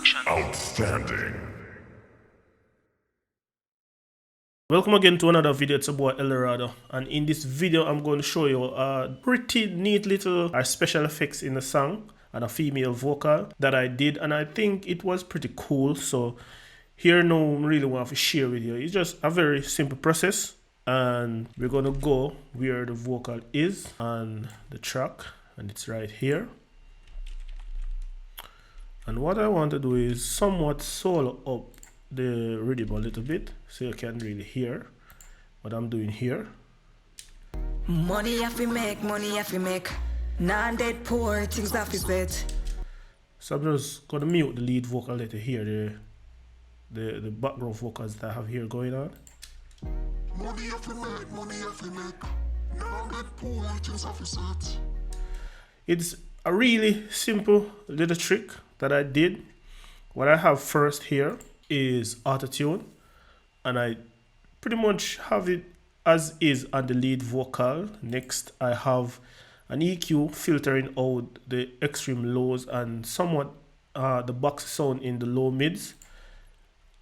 Productions. Outstanding. Welcome again to another video. It's your boy Eldorado, and in this video I'm going to show you a pretty neat little special effects in the song and a female vocal that I did, and I think it was pretty cool. So here now I really want to share with you. It's just a very simple process, and we're going to go where the vocal is on the track, and it's right here. And what I want to do is somewhat solo up the rhythm a little bit so you can really hear what I'm doing here. Money have to make, money have to make. Non-dead poor, things have to set. So I'm just gonna mute the lead vocal, let you hear the background vocals that I have here going on. Money have to make, money have to make. Non-dead poor, things have to set. It's a really simple little trick that I did. What I have first here is auto-tune, and I pretty much have it as is on the lead vocal. Next I have an EQ filtering out the extreme lows and somewhat the box sound in the low mids.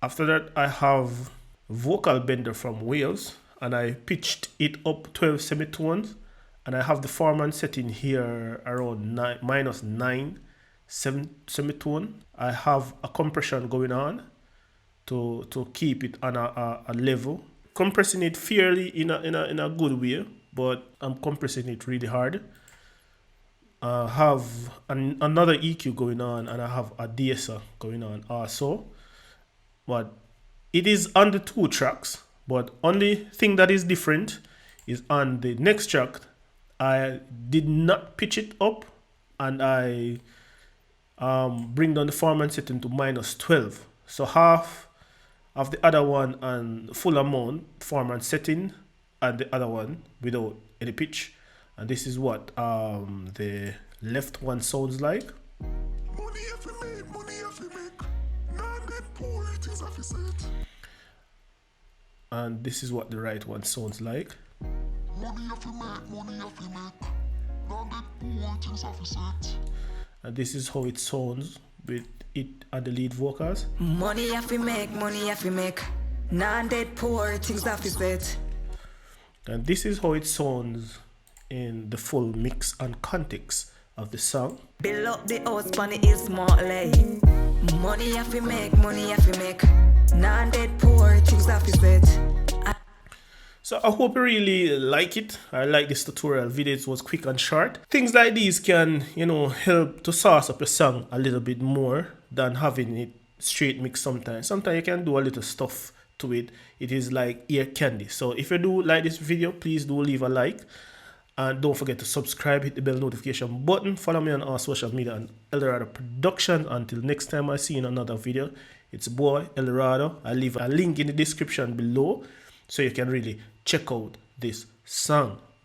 After that I have vocal bender from Wales, and I pitched it up 12 semitones, and I have the Formant setting here around -9 semitone. I have a compression going on to keep it on a level, compressing it fairly in a good way, but I'm compressing it really hard. I have another EQ going on, and I have a DSR going on also, but it is on the two tracks. But only thing that is different is on the next track I did not pitch it up, and I bring down the Formant setting to -12, so half of the other one and full amount Formant setting, and the other one without any pitch. And this is what the left one sounds like. Money have to make, money have to make. Non-dead poor, things have to set. And this is what the right one sounds like. Money have to make, money have to make. Non-dead poor, things have to set. And this is how it sounds with it and the lead vocals. Money have to make, money have to make. Non-dead poor, things have to set. And this is how it sounds in the full mix and context of the song. Build up the house on the hill smartly. Money have to make, money have to make. Non-dead poor, things have to set. So I hope you really like it. I like this tutorial video. It was quick and short. Things like these can, help to sauce up your song a little bit more than having it straight mix sometimes. Sometimes you can do a little stuff to it. It is like ear candy. So if you do like this video, please do leave a like. And don't forget to subscribe, hit the bell notification button. Follow me on all social media and Eldorado Productions. Until next time I see you in another video, it's boy Eldorado. I'll leave a link in the description below so you can really check out this song.